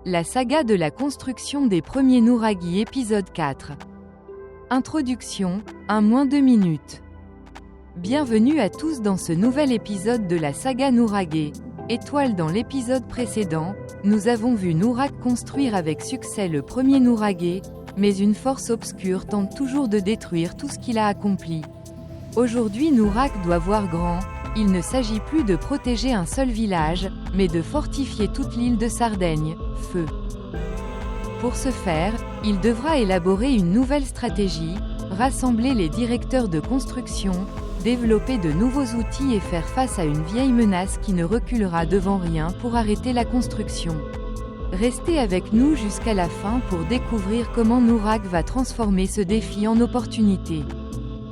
La saga de la construction des premiers Nuragi épisode 4. Introduction, 1-2 minutes. Bienvenue à tous dans ce nouvel épisode de la saga Nuragi. Étoile dans l'épisode précédent, nous avons vu Nurak construire avec succès le premier Nuragi, mais une force obscure tente toujours de détruire tout ce qu'il a accompli. Aujourd'hui Nurak doit voir grand, il ne s'agit plus de protéger un seul village, mais de fortifier toute l'île de Sardaigne, feu. Pour ce faire, il devra élaborer une nouvelle stratégie, rassembler les directeurs de construction, développer de nouveaux outils et faire face à une vieille menace qui ne reculera devant rien pour arrêter la construction. Restez avec nous jusqu'à la fin pour découvrir comment Nurak va transformer ce défi en opportunité.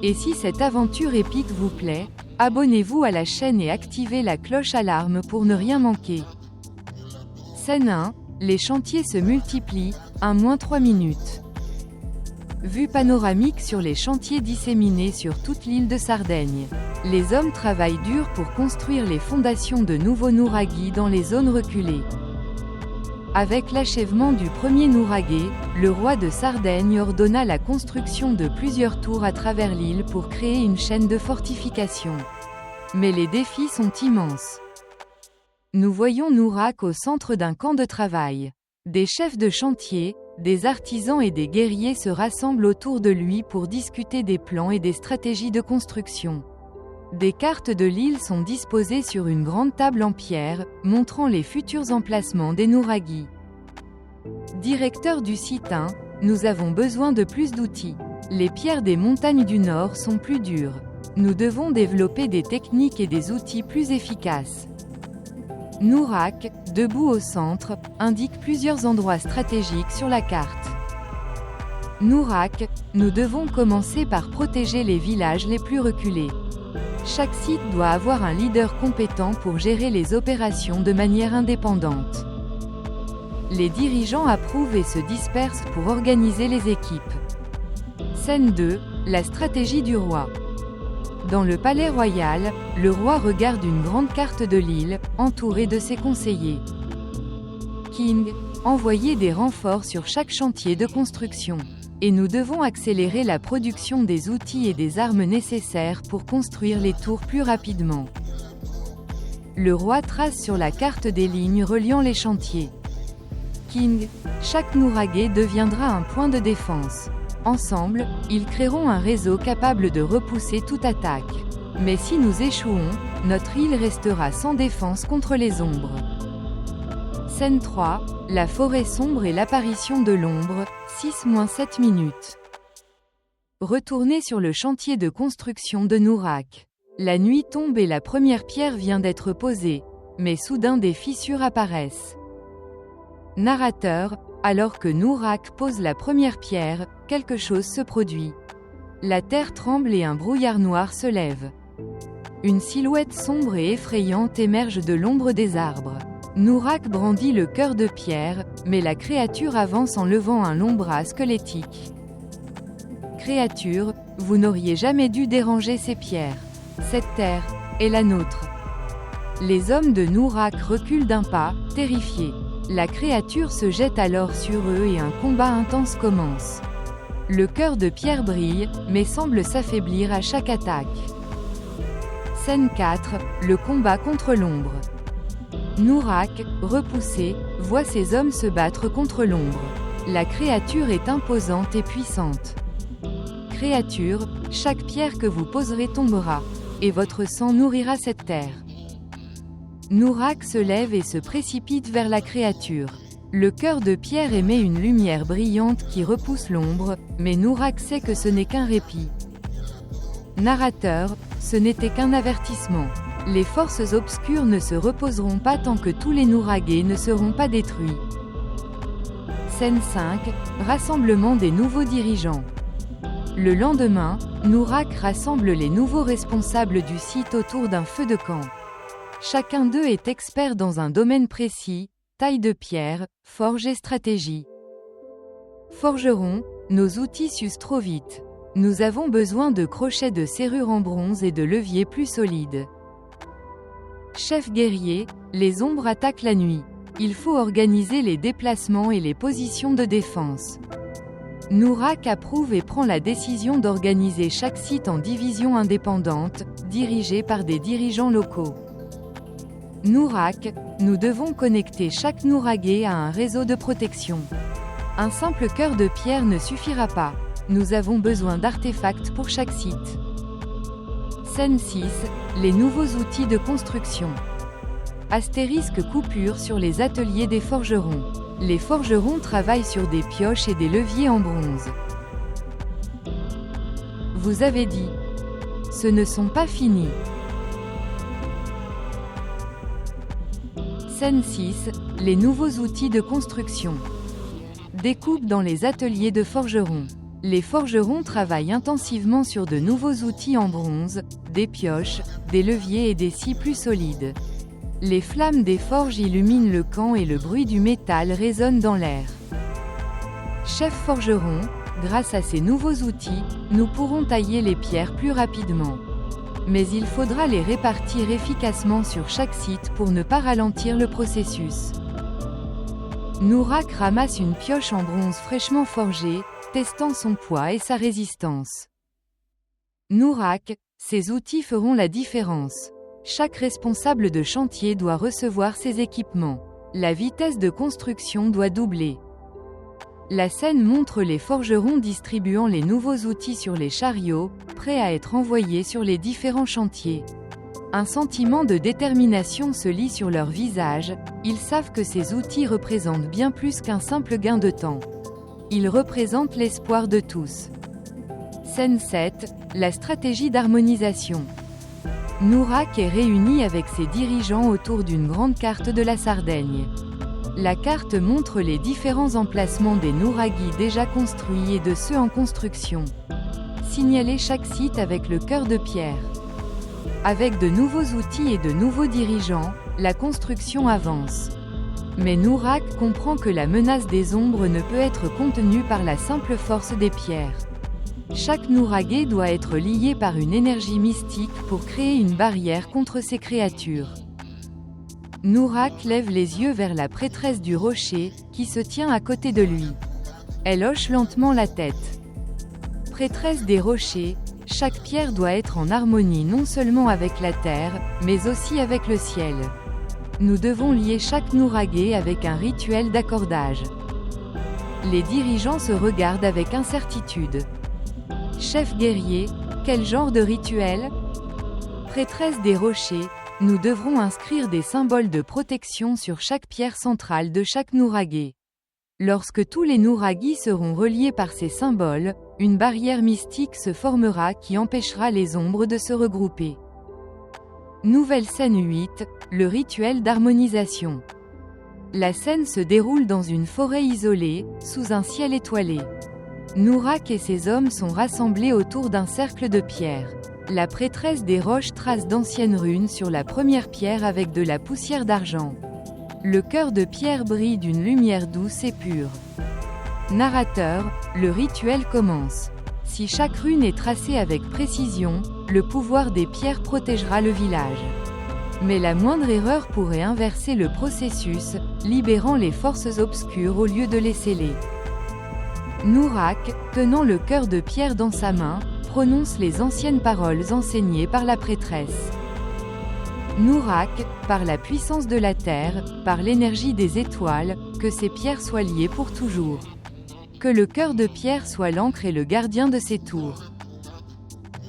Et si cette aventure épique vous plaît, abonnez-vous à la chaîne et activez la cloche alarme pour ne rien manquer. Scène 1, les chantiers se multiplient, 1-3 minutes. Vue panoramique sur les chantiers disséminés sur toute l'île de Sardaigne. Les hommes travaillent dur pour construire les fondations de nouveaux Nuragi dans les zones reculées. Avec l'achèvement du premier Nuragi, le roi de Sardaigne ordonna la construction de plusieurs tours à travers l'île pour créer une chaîne de fortification. Mais les défis sont immenses. Nous voyons Nurak au centre d'un camp de travail. Des chefs de chantier, des artisans et des guerriers se rassemblent autour de lui pour discuter des plans et des stratégies de construction. Des cartes de l'île sont disposées sur une grande table en pierre, montrant les futurs emplacements des Nuragi. Directeur du site 1, nous avons besoin de plus d'outils. Les pierres des montagnes du Nord sont plus dures. Nous devons développer des techniques et des outils plus efficaces. Nurak, debout au centre, indique plusieurs endroits stratégiques sur la carte. Nurak, nous devons commencer par protéger les villages les plus reculés. Chaque site doit avoir un leader compétent pour gérer les opérations de manière indépendante. Les dirigeants approuvent et se dispersent pour organiser les équipes. Scène 2, la stratégie du roi. Dans le palais royal, le roi regarde une grande carte de l'île, entouré de ses conseillers. King, envoyez des renforts sur chaque chantier de construction. Et nous devons accélérer la production des outils et des armes nécessaires pour construire les tours plus rapidement. Le roi trace sur la carte des lignes reliant les chantiers. King, chaque Nuragi deviendra un point de défense. Ensemble, ils créeront un réseau capable de repousser toute attaque. Mais si nous échouons, notre île restera sans défense contre les ombres. Scène 3, la forêt sombre et l'apparition de l'ombre, 6-7 minutes. Retournez sur le chantier de construction de Nurak. La nuit tombe et la première pierre vient d'être posée, mais soudain des fissures apparaissent. Narrateur, alors que Nurak pose la première pierre, quelque chose se produit. La terre tremble et un brouillard noir se lève. Une silhouette sombre et effrayante émerge de l'ombre des arbres. Nurak brandit le cœur de pierre, mais la créature avance en levant un long bras squelettique. Créature, vous n'auriez jamais dû déranger ces pierres. Cette terre est la nôtre. Les hommes de Nurak reculent d'un pas, terrifiés. La créature se jette alors sur eux et un combat intense commence. Le cœur de pierre brille, mais semble s'affaiblir à chaque attaque. Scène 4, le combat contre l'ombre. Nurak, repoussé, voit ses hommes se battre contre l'ombre. La créature est imposante et puissante. Créature, chaque pierre que vous poserez tombera, et votre sang nourrira cette terre. Nurak se lève et se précipite vers la créature. Le cœur de pierre émet une lumière brillante qui repousse l'ombre, mais Nurak sait que ce n'est qu'un répit. Narrateur, ce n'était qu'un avertissement. Les forces obscures ne se reposeront pas tant que tous les Nuragi ne seront pas détruits. Scène 5, rassemblement des nouveaux dirigeants. Le lendemain, Nurak rassemble les nouveaux responsables du site autour d'un feu de camp. Chacun d'eux est expert dans un domaine précis, taille de pierre, forge et stratégie. Forgeron, nos outils s'usent trop vite. Nous avons besoin de crochets de serrure en bronze et de leviers plus solides. Chef guerrier, les ombres attaquent la nuit. il faut organiser les déplacements et les positions de défense. Nourak approuve et prend la décision d'organiser chaque site en divisions indépendantes, dirigées par des dirigeants locaux. Nourak, nous devons connecter chaque Nouragé à un réseau de protection. Un simple cœur de pierre ne suffira pas. Nous avons besoin d'artefacts pour chaque site. Scène 6, les nouveaux outils de construction. Astérisque coupure sur les ateliers des forgerons. Les forgerons travaillent sur des pioches et des leviers en bronze. Vous avez dit. Ce ne sont pas finis. Scène 6, les nouveaux outils de construction. Découpe dans les ateliers de forgerons. Les forgerons travaillent intensivement sur de nouveaux outils en bronze, des pioches, des leviers et des scies plus solides. Les flammes des forges illuminent le camp et le bruit du métal résonne dans l'air. Chef forgeron, grâce à ces nouveaux outils, nous pourrons tailler les pierres plus rapidement. Mais il faudra les répartir efficacement sur chaque site pour ne pas ralentir le processus. Nourak ramasse une pioche en bronze fraîchement forgée, testant son poids et sa résistance. Nourak, ces outils feront la différence. Chaque responsable de chantier doit recevoir ses équipements. La vitesse de construction doit doubler. La scène montre les forgerons distribuant les nouveaux outils sur les chariots, prêts à être envoyés sur les différents chantiers. Un sentiment de détermination se lit sur leur visage, ils savent que ces outils représentent bien plus qu'un simple gain de temps. Ils représentent l'espoir de tous. Scène 7, la stratégie d'harmonisation. Nourak est réuni avec ses dirigeants autour d'une grande carte de la Sardaigne. La carte montre les différents emplacements des Nouragis déjà construits et de ceux en construction. Signalez chaque site avec le cœur de pierre. Avec de nouveaux outils et de nouveaux dirigeants, la construction avance. Mais Nourak comprend que la menace des ombres ne peut être contenue par la simple force des pierres. Chaque Nouragé doit être lié par une énergie mystique pour créer une barrière contre ces créatures. Nourak lève les yeux vers la prêtresse du rocher, qui se tient à côté de lui. Elle hoche lentement la tête. Prêtresse des rochers, chaque pierre doit être en harmonie non seulement avec la terre, mais aussi avec le ciel. Nous devons lier chaque Nouragé avec un rituel d'accordage. Les dirigeants se regardent avec incertitude. Chef guerrier, quel genre de rituel? Prêtresse des rochers, nous devrons inscrire des symboles de protection sur chaque pierre centrale de chaque Nouragé. Lorsque tous les Nouragis seront reliés par ces symboles, une barrière mystique se formera qui empêchera les ombres de se regrouper. Nouvelle scène 8, le rituel d'harmonisation. La scène se déroule dans une forêt isolée, sous un ciel étoilé. Nourak et ses hommes sont rassemblés autour d'un cercle de pierre. La prêtresse des roches trace d'anciennes runes sur la première pierre avec de la poussière d'argent. Le cœur de pierre brille d'une lumière douce et pure. Narrateur, le rituel commence. Si chaque rune est tracée avec précision, le pouvoir des pierres protégera le village. Mais la moindre erreur pourrait inverser le processus, libérant les forces obscures au lieu de les sceller. Nourak, tenant le cœur de pierre dans sa main, prononce les anciennes paroles enseignées par la prêtresse. Nourak, par la puissance de la terre, par l'énergie des étoiles, que ces pierres soient liées pour toujours. Que le cœur de pierre soit l'ancre et le gardien de ces tours.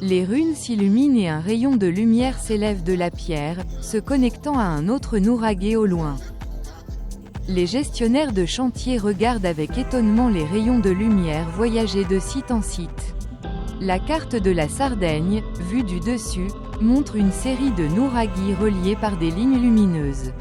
Les runes s'illuminent et un rayon de lumière s'élève de la pierre, se connectant à un autre Nouragé au loin. Les gestionnaires de chantier regardent avec étonnement les rayons de lumière voyager de site en site. La carte de la Sardaigne, vue du dessus, montre une série de Nouragis reliés par des lignes lumineuses.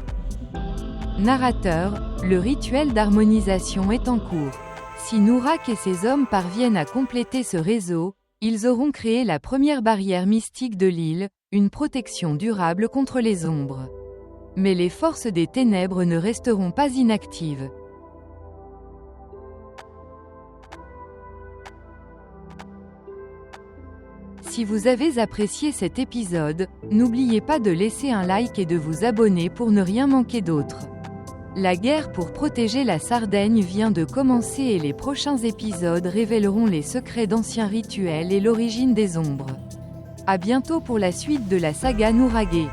Narrateur, le rituel d'harmonisation est en cours. Si Nourak et ses hommes parviennent à compléter ce réseau, ils auront créé la première barrière mystique de l'île, une protection durable contre les ombres. Mais les forces des ténèbres ne resteront pas inactives. Si vous avez apprécié cet épisode, n'oubliez pas de laisser un like et de vous abonner pour ne rien manquer d'autre. La guerre pour protéger la Sardaigne vient de commencer et les prochains épisodes révéleront les secrets d'anciens rituels et l'origine des ombres. À bientôt pour la suite de la saga Nouraghe.